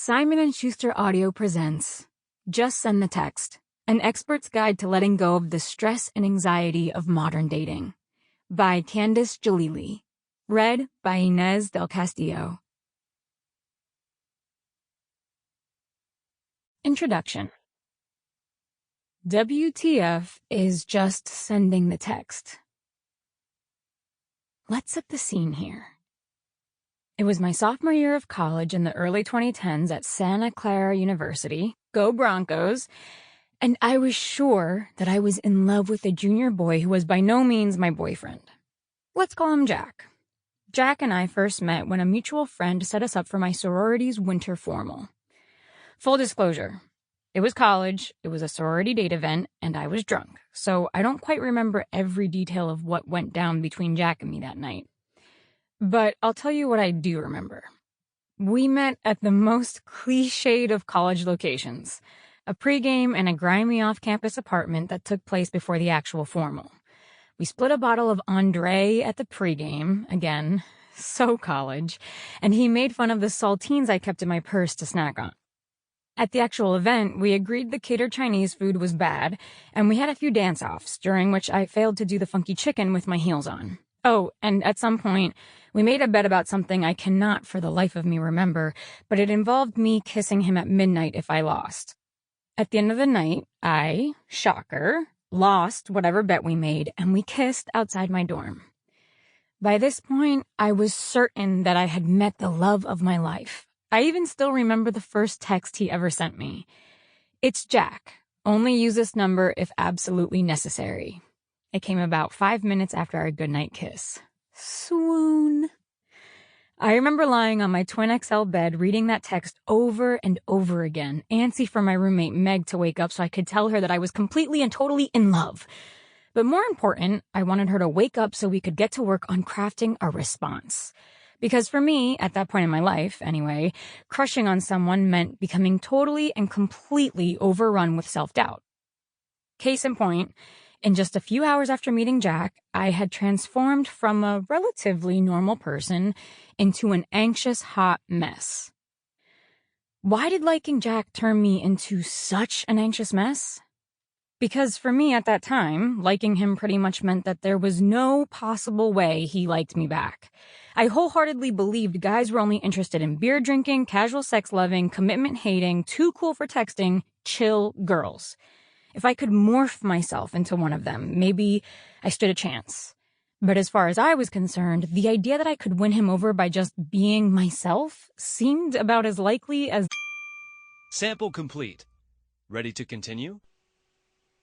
Simon & Schuster Audio presents Just Send the Text, an expert's guide to letting go of the stress and anxiety of modern dating, by Candice Jalili, read by Inés del Castillo. Introduction. WTF is just sending the text. Let's set the scene here. It was my sophomore year of college in the early 2010s at Santa Clara University, go Broncos, and I was sure that I was in love with a junior boy who was by no means my boyfriend. Let's call him Jack. Jack and I first met when a mutual friend set us up for my sorority's winter formal. Full disclosure, it was college, it was a sorority date event, and I was drunk, so I don't quite remember every detail of what went down between Jack and me that night. But I'll tell you what I do remember. We met at the most cliched of college locations, a pregame in a grimy off-campus apartment that took place before the actual formal. We split a bottle of André at the pregame, again, so college, and he made fun of the saltines I kept in my purse to snack on. At the actual event, we agreed the catered Chinese food was bad, and we had a few dance-offs, during which I failed to do the funky chicken with my heels on. Oh, and at some point, we made a bet about something I cannot for the life of me remember, but it involved me kissing him at midnight if I lost. At the end of the night, I, shocker, lost whatever bet we made, and we kissed outside my dorm. By this point, I was certain that I had met the love of my life. I even still remember the first text he ever sent me. "It's Jack. Only use this number if absolutely necessary." It came about 5 minutes after our goodnight kiss. Swoon. I remember lying on my twin XL bed reading that text over and over again, antsy for my roommate Meg to wake up so I could tell her that I was completely and totally in love. But more important, I wanted her to wake up so we could get to work on crafting a response. Because for me, at that point in my life, anyway, crushing on someone meant becoming totally and completely overrun with self-doubt. Case in point, in just a few hours after meeting Jack, I had transformed from a relatively normal person into an anxious, hot mess. Why did liking Jack turn me into such an anxious mess? Because for me at that time, liking him pretty much meant that there was no possible way he liked me back. I wholeheartedly believed guys were only interested in beer drinking, casual sex loving, commitment hating, too cool for texting, chill girls. If I could morph myself into one of them, maybe I stood a chance. But as far as I was concerned, the idea that I could win him over by just being myself seemed about as likely as... Sample complete. Ready to continue?